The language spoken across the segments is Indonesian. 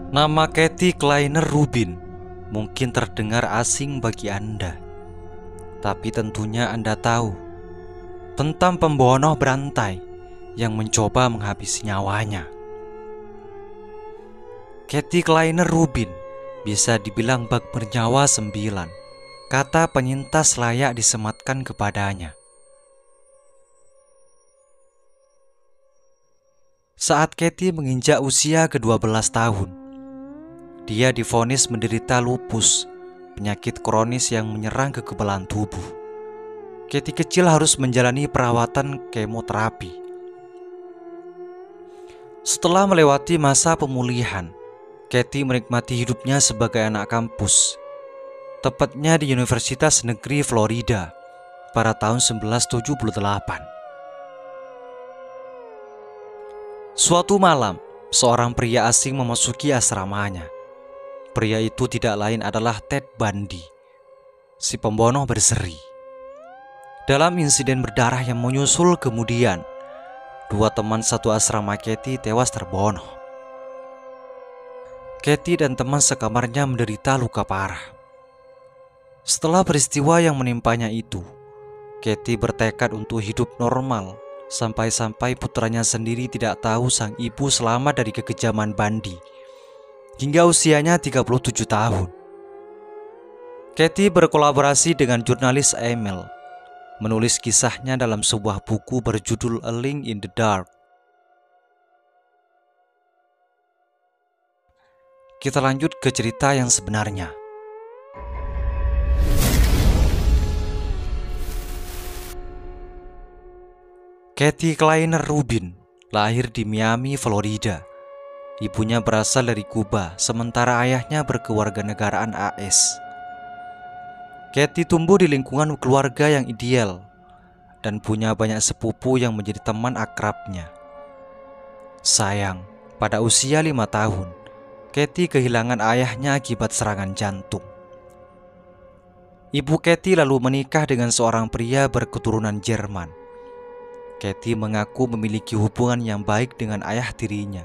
Nama Kathy Kleiner Rubin mungkin terdengar asing bagi Anda, tapi tentunya Anda tahu tentang pembunuh berantai yang mencoba menghabisi nyawanya. Kathy Kleiner Rubin bisa dibilang bak bernyawa 9. Kata penyintas layak disematkan kepadanya. Saat Kathy menginjak usia ke-12 tahun, dia divonis menderita lupus, penyakit kronis yang menyerang kekebalan tubuh. Kathy kecil harus menjalani perawatan kemoterapi. Setelah melewati masa pemulihan, Kathy menikmati hidupnya sebagai anak kampus, tepatnya di Universitas Negeri Florida pada tahun 1978. Suatu malam, seorang pria asing memasuki asramanya. Pria itu tidak lain adalah Ted Bundy, si pembunuh berseri. Dalam insiden berdarah yang menyusul kemudian, 2 teman satu asrama Kathy tewas terbunuh. Kathy dan teman sekamarnya menderita luka parah. Setelah peristiwa yang menimpanya itu, Kathy bertekad untuk hidup normal, sampai-sampai putranya sendiri tidak tahu sang ibu selamat dari kekejaman Bundy hingga usianya 37 tahun. Kathy berkolaborasi dengan jurnalis Emil, menulis kisahnya dalam sebuah buku berjudul A Link in the Dark. Kita lanjut ke cerita yang sebenarnya. Kathy Kleiner Rubin lahir di Miami, Florida. Ibunya berasal dari Kuba, sementara ayahnya berkewarganegaraan AS. Kathy tumbuh di lingkungan keluarga yang ideal dan punya banyak sepupu yang menjadi teman akrabnya. Sayang, pada usia 5 tahun, Kathy kehilangan ayahnya akibat serangan jantung. Ibu Kathy lalu menikah dengan seorang pria berketurunan Jerman. Kathy mengaku memiliki hubungan yang baik dengan ayah tirinya.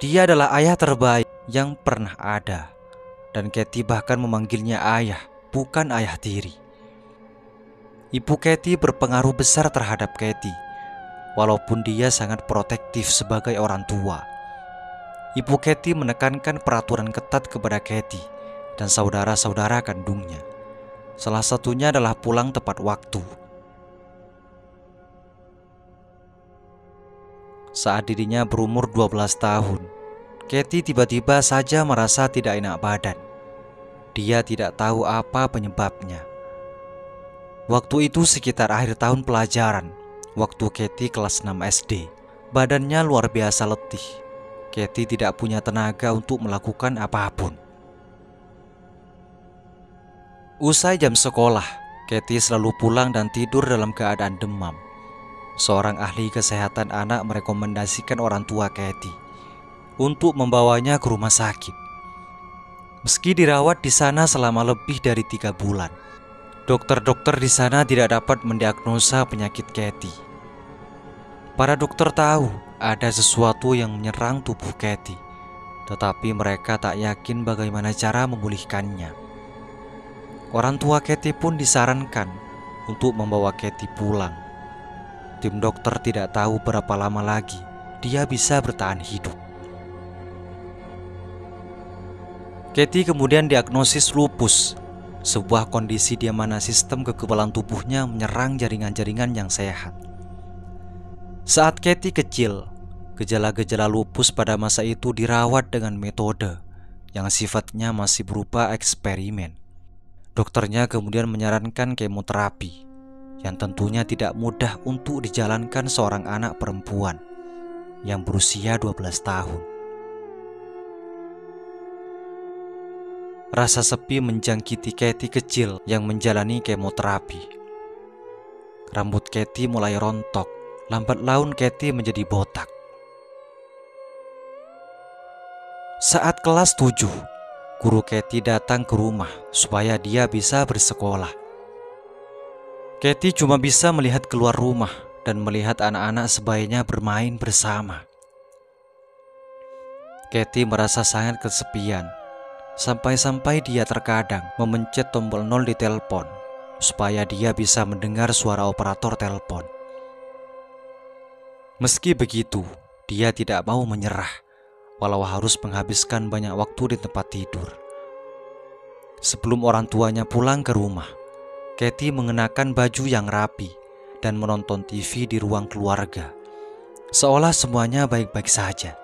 Dia adalah ayah terbaik yang pernah ada, dan Kathy bahkan memanggilnya ayah, bukan ayah tiri. Ibu Kathy berpengaruh besar terhadap Kathy, walaupun dia sangat protektif sebagai orang tua. Ibu Kathy menekankan peraturan ketat kepada Kathy dan saudara-saudara kandungnya. Salah satunya adalah pulang tepat waktu. Saat dirinya berumur 12 tahun, Kathy tiba-tiba saja merasa tidak enak badan. Dia tidak tahu apa penyebabnya. Waktu itu sekitar akhir tahun pelajaran, waktu Kathy kelas 6 SD. Badannya luar biasa letih. Kathy tidak punya tenaga untuk melakukan apapun. Usai jam sekolah, Kathy selalu pulang dan tidur dalam keadaan demam. Seorang ahli kesehatan anak merekomendasikan orang tua Kathy untuk membawanya ke rumah sakit. Meski dirawat di sana selama lebih dari 3 bulan, dokter-dokter di sana tidak dapat mendiagnosa penyakit Kathy. Para dokter tahu ada sesuatu yang menyerang tubuh Kathy, tetapi mereka tak yakin bagaimana cara memulihkannya. Orang tua Kathy pun disarankan untuk membawa Kathy pulang. Tim dokter tidak tahu berapa lama lagi dia bisa bertahan hidup. Kathy kemudian diagnosis lupus, sebuah kondisi di mana sistem kekebalan tubuhnya menyerang jaringan-jaringan yang sehat. Saat Kathy kecil, gejala-gejala lupus pada masa itu dirawat dengan metode yang sifatnya masih berupa eksperimen. Dokternya kemudian menyarankan kemoterapi, yang tentunya tidak mudah untuk dijalankan seorang anak perempuan yang berusia 12 tahun. Rasa sepi menjangkiti Kathy kecil yang menjalani kemoterapi. Rambut Kathy mulai rontok, lambat laun Kathy menjadi botak. Saat kelas 7, guru Kathy datang ke rumah supaya dia bisa bersekolah. Kathy cuma bisa melihat keluar rumah dan melihat anak-anak sebayanya bermain bersama. Katie merasa sangat kesepian. Sampai-sampai dia terkadang memencet tombol 0 di telepon supaya dia bisa mendengar suara operator telepon. Meski begitu, dia tidak mau menyerah walau harus menghabiskan banyak waktu di tempat tidur. Sebelum orang tuanya pulang ke rumah, Katie mengenakan baju yang rapi dan menonton TV di ruang keluarga, seolah semuanya baik-baik saja.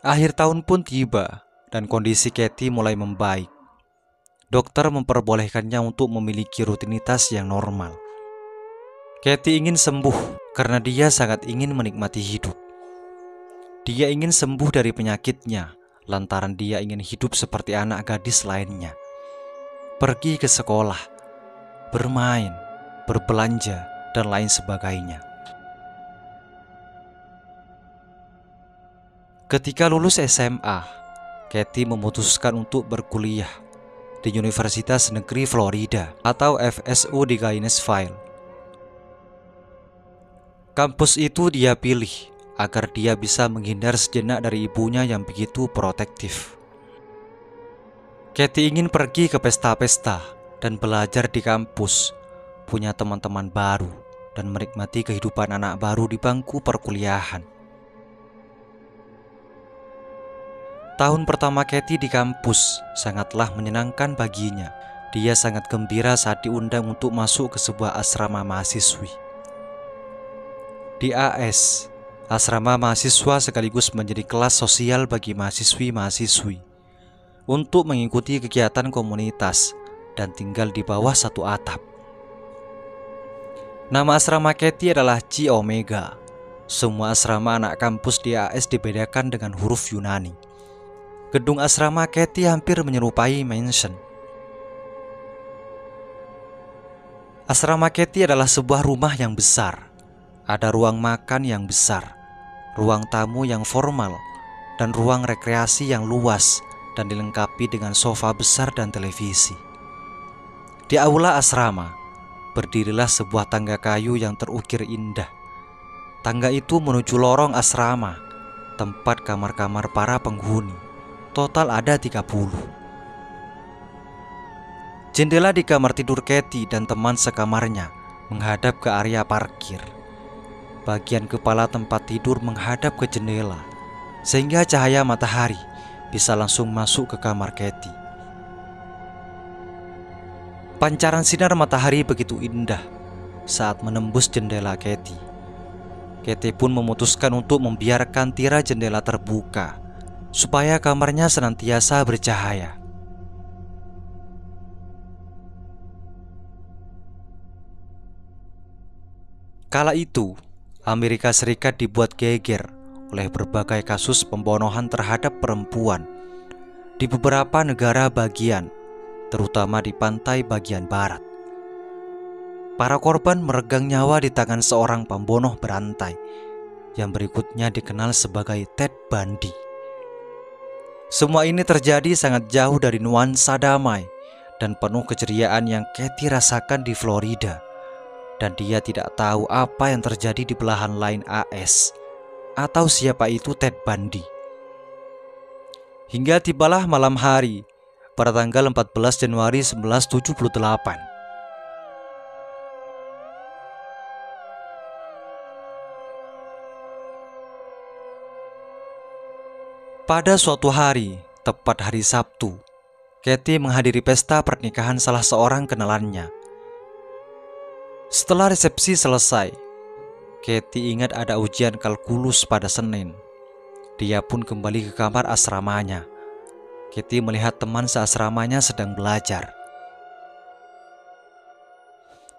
Akhir tahun pun tiba dan kondisi Katie mulai membaik. Dokter memperbolehkannya untuk memiliki rutinitas yang normal. Katie ingin sembuh karena dia sangat ingin menikmati hidup. Dia ingin sembuh dari penyakitnya lantaran dia ingin hidup seperti anak gadis lainnya. Pergi ke sekolah, bermain, berbelanja, dan lain sebagainya. Ketika lulus SMA, Katie memutuskan untuk berkuliah di Universitas Negeri Florida atau FSU di Gainesville. Kampus itu dia pilih agar dia bisa menghindar sejenak dari ibunya yang begitu protektif. Katie ingin pergi ke pesta-pesta dan belajar di kampus, punya teman-teman baru, dan menikmati kehidupan anak baru di bangku perkuliahan. Tahun pertama Katie di kampus sangatlah menyenangkan baginya. Dia sangat gembira saat diundang untuk masuk ke sebuah asrama mahasiswi. Di AS, asrama mahasiswa sekaligus menjadi kelas sosial bagi mahasiswi-mahasiswi untuk mengikuti kegiatan komunitas dan tinggal di bawah satu atap. Nama asrama Katie adalah Chi Omega. Semua asrama anak kampus di AS dibedakan dengan huruf Yunani. Gedung asrama Katie hampir menyerupai mansion. Asrama Katie adalah sebuah rumah yang besar. Ada ruang makan yang besar, ruang tamu yang formal, dan ruang rekreasi yang luas dan dilengkapi dengan sofa besar dan televisi. Di aula asrama, berdirilah sebuah tangga kayu yang terukir indah. Tangga itu menuju lorong asrama, tempat kamar-kamar para penghuni. Total ada 30. Jendela di kamar tidur Katie dan teman sekamarnya menghadap ke area parkir. Bagian kepala tempat tidur menghadap ke jendela, sehingga cahaya matahari bisa langsung masuk ke kamar Katie. Pancaran sinar matahari begitu indah saat menembus jendela Katie. Katie pun memutuskan untuk membiarkan tirai jendela terbuka supaya kamarnya senantiasa bercahaya. Kala itu, Amerika Serikat dibuat geger oleh berbagai kasus pembunuhan terhadap perempuan di beberapa negara bagian, terutama di pantai bagian barat. Para korban meregang nyawa di tangan seorang pembunuh berantai yang berikutnya dikenal sebagai Ted Bundy. Semua ini terjadi sangat jauh dari nuansa damai dan penuh keceriaan yang Katie rasakan di Florida. Dan dia tidak tahu apa yang terjadi di belahan lain AS atau siapa itu Ted Bundy. Hingga tibalah malam hari pada tanggal 14 Januari 1978. Pada suatu hari, tepat hari Sabtu, Katie menghadiri pesta pernikahan salah seorang kenalannya. Setelah resepsi selesai, Katie ingat ada ujian kalkulus pada Senin. Dia pun kembali ke kamar asramanya. Katie melihat teman seasramanya sedang belajar.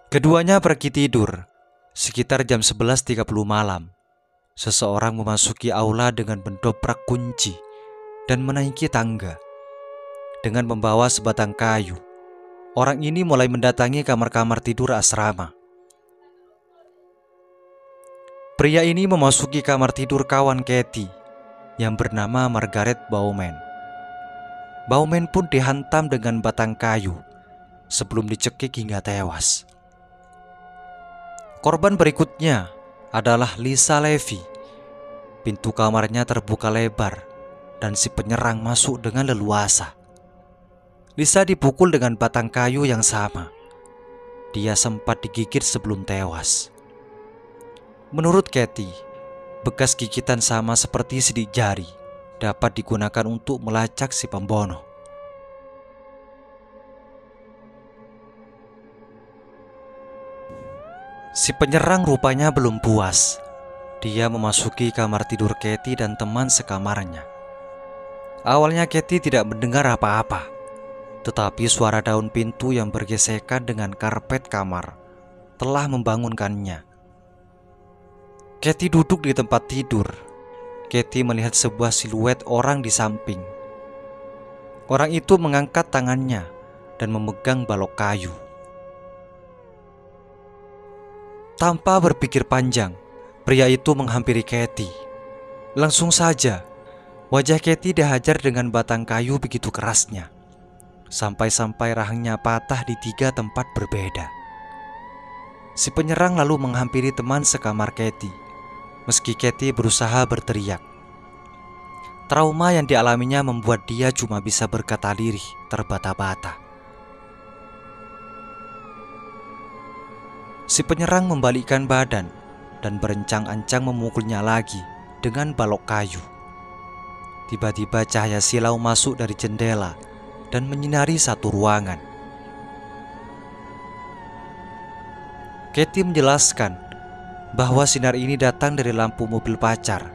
Keduanya pergi tidur. Sekitar jam 11.30 malam, seseorang memasuki aula dengan mendobrak kunci dan menaiki tangga. Dengan membawa sebatang kayu, orang ini mulai mendatangi kamar-kamar tidur asrama. Pria ini memasuki kamar tidur kawan Katie yang bernama Margaret Bowman. Bowman pun dihantam dengan batang kayu sebelum dicekik hingga tewas. Korban berikutnya adalah Lisa Levy. Pintu kamarnya terbuka lebar dan si penyerang masuk dengan leluasa. Lisa dipukul dengan batang kayu yang sama. Dia sempat digigit sebelum tewas. Menurut Kathy, bekas gigitan sama seperti sidik jari dapat digunakan untuk melacak si pembunuh. Si penyerang rupanya belum puas. Dia memasuki kamar tidur Kathy dan teman sekamarnya. Awalnya Kathy tidak mendengar apa-apa, tetapi suara daun pintu yang bergesekan dengan karpet kamar telah membangunkannya. Kathy duduk di tempat tidur. Kathy melihat sebuah siluet orang di samping. Orang itu mengangkat tangannya dan memegang balok kayu. Tanpa berpikir panjang, pria itu menghampiri Kathy. Langsung saja, wajah Kathy dihajar dengan batang kayu begitu kerasnya, sampai-sampai rahangnya patah di 3 tempat berbeda. Si penyerang lalu menghampiri teman sekamar Kathy, meski Kathy berusaha berteriak. Trauma yang dialaminya membuat dia cuma bisa berkata lirih, terbata-bata. Si penyerang membalikkan badan dan berencang-ancang memukulnya lagi dengan balok kayu. Tiba-tiba cahaya silau masuk dari jendela dan menyinari satu ruangan. Kathy menjelaskan bahwa sinar ini datang dari lampu mobil pacar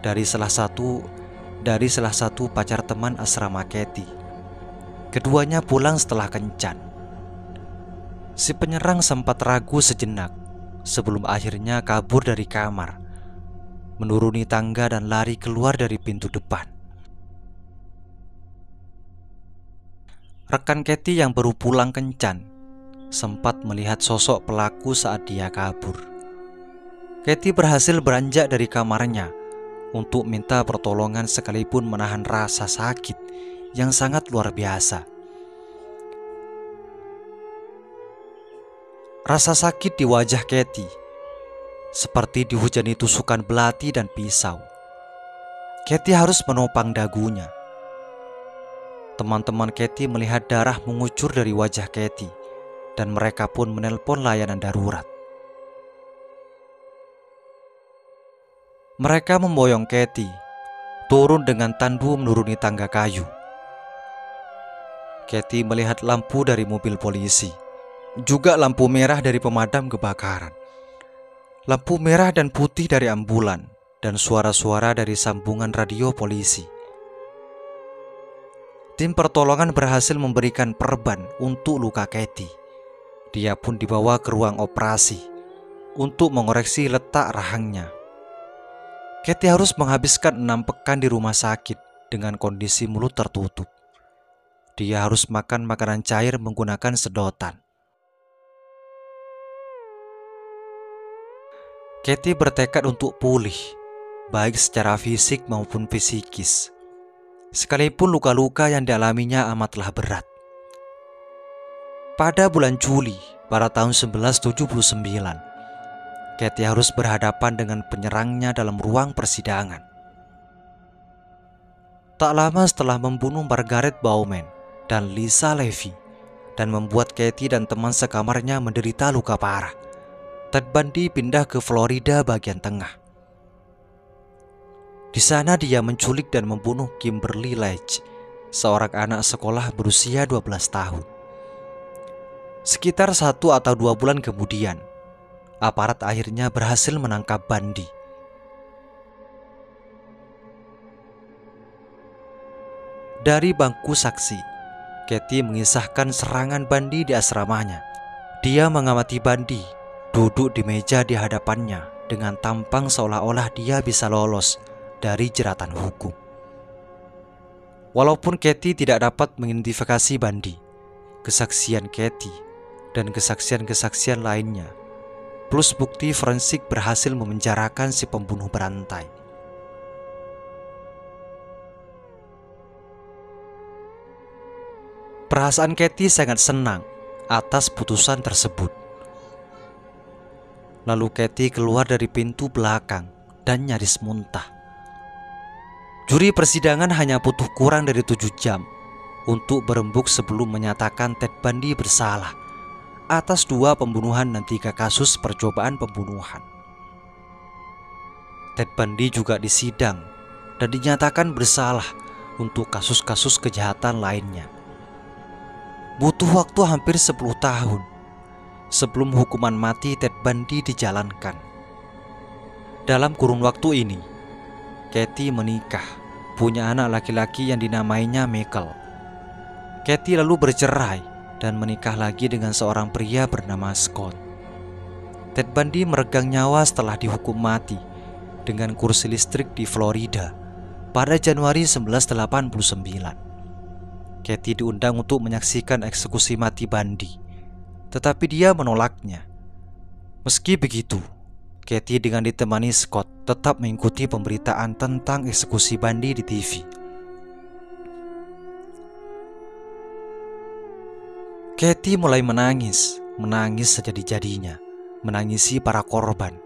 dari salah satu pacar teman asrama Kathy. Keduanya pulang setelah kencan. Si penyerang sempat ragu sejenak sebelum akhirnya kabur dari kamar, menuruni tangga dan lari keluar dari pintu depan. Rekan Kathy yang baru pulang kencan sempat melihat sosok pelaku saat dia kabur. Kathy berhasil beranjak dari kamarnya untuk minta pertolongan sekalipun menahan rasa sakit yang sangat luar biasa. Rasa sakit di wajah Kathy seperti dihujani tusukan belati dan pisau. Kathy harus menopang dagunya. Teman-teman Kathy melihat darah mengucur dari wajah Kathy dan mereka pun menelpon layanan darurat. Mereka memboyong Kathy turun dengan tandu menuruni tangga kayu. Kathy melihat lampu dari mobil polisi, juga lampu merah dari pemadam kebakaran, lampu merah dan putih dari ambulan, dan suara-suara dari sambungan radio polisi. Tim pertolongan berhasil memberikan perban untuk luka Kathy. Dia pun dibawa ke ruang operasi untuk mengoreksi letak rahangnya. Kathy harus menghabiskan 6 pekan di rumah sakit dengan kondisi mulut tertutup. Dia harus makan makanan cair menggunakan sedotan. Kathy bertekad untuk pulih, baik secara fisik maupun psikis. Sekalipun luka-luka yang dialaminya amatlah berat. Pada bulan Juli pada tahun 1979, Kathy harus berhadapan dengan penyerangnya dalam ruang persidangan. Tak lama setelah membunuh Margaret Bowman dan Lisa Levy dan membuat Kathy dan teman sekamarnya menderita luka parah, Ted Bundy pindah ke Florida bagian tengah. Di sana dia menculik dan membunuh Kimberly Ledge, seorang anak sekolah berusia 12 tahun. Sekitar 1 atau 2 bulan kemudian, aparat akhirnya berhasil menangkap Bundy. Dari bangku saksi, Kathy mengisahkan serangan Bundy di asramanya. Dia mengamati Bundy duduk di meja di hadapannya dengan tampang seolah-olah dia bisa lolos dari jeratan hukum. Walaupun Kathy tidak dapat mengidentifikasi Bundy, kesaksian Kathy dan kesaksian-kesaksian lainnya plus bukti forensik berhasil memenjarakan si pembunuh berantai. Perasaan Kathy sangat senang atas putusan tersebut. Lalu Kathy keluar dari pintu belakang dan nyaris muntah. Juri persidangan hanya butuh kurang dari 7 jam untuk berembuk sebelum menyatakan Ted Bundy bersalah atas 2 pembunuhan dan 3 kasus percobaan pembunuhan. Ted Bundy juga disidang dan dinyatakan bersalah untuk kasus-kasus kejahatan lainnya. Butuh waktu hampir 10 tahun sebelum hukuman mati Ted Bundy dijalankan. Dalam kurun waktu ini, Kathy menikah, punya anak laki-laki yang dinamainya Michael. Kathy lalu bercerai dan menikah lagi dengan seorang pria bernama Scott. Ted Bundy meregang nyawa setelah dihukum mati dengan kursi listrik di Florida pada Januari 1989. Kathy diundang untuk menyaksikan eksekusi mati Bundy, tetapi dia menolaknya. Meski begitu, Kathy dengan ditemani Scott tetap mengikuti pemberitaan tentang eksekusi Bundy di TV. Kathy mulai menangis sejadi-jadinya, menangisi para korban,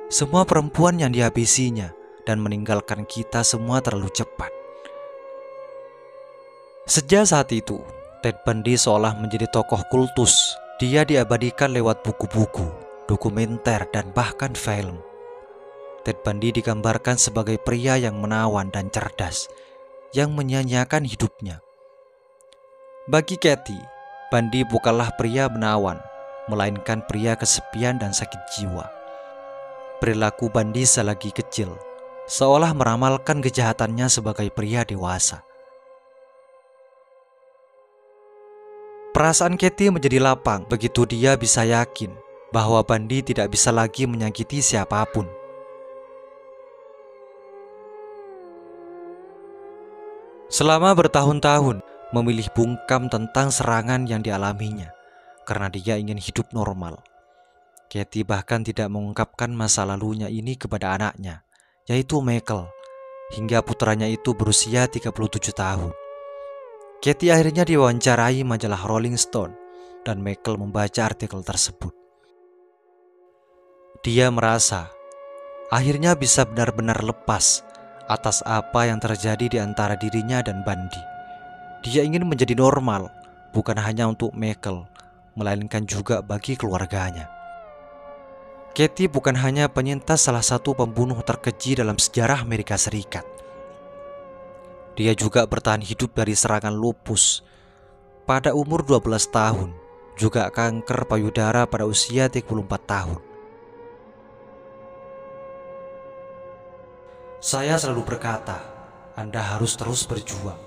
semua perempuan yang dihabisinya, dan meninggalkan kita semua terlalu cepat. Sejak saat itu, Ted Bundy seolah menjadi tokoh kultus. Dia diabadikan lewat buku-buku, dokumenter, dan bahkan film. Ted Bundy digambarkan sebagai pria yang menawan dan cerdas, yang menyia-nyiakan hidupnya. Bagi Kathy, Bundy bukanlah pria menawan, melainkan pria kesepian dan sakit jiwa. Perilaku Bundy selagi kecil seolah meramalkan kejahatannya sebagai pria dewasa. Perasaan Kathy menjadi lapang begitu dia bisa yakin bahwa Bundy tidak bisa lagi menyakiti siapapun. Selama bertahun-tahun memilih bungkam tentang serangan yang dialaminya karena dia ingin hidup normal. Kathy bahkan tidak mengungkapkan masa lalunya ini kepada anaknya, yaitu Michael, hingga putranya itu berusia 37 tahun. Kathy akhirnya diwawancarai majalah Rolling Stone dan Michael membaca artikel tersebut. Dia merasa akhirnya bisa benar-benar lepas atas apa yang terjadi di antara dirinya dan Bundy. Dia ingin menjadi normal, bukan hanya untuk Michael, melainkan juga bagi keluarganya. Kathy bukan hanya penyintas salah satu pembunuh terkeji dalam sejarah Amerika Serikat. Dia juga bertahan hidup dari serangan lupus pada umur 12 tahun, juga kanker payudara pada usia 34 tahun. Saya selalu berkata, Anda harus terus berjuang.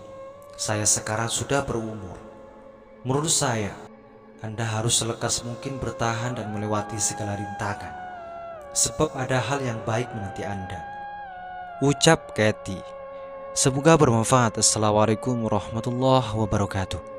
Saya sekarang sudah berumur. Menurut saya, Anda harus selekas mungkin bertahan dan melewati segala rintangan, sebab ada hal yang baik menanti Anda, ucap Kathy. Semoga bermanfaat. Assalamualaikum warahmatullahi wabarakatuh.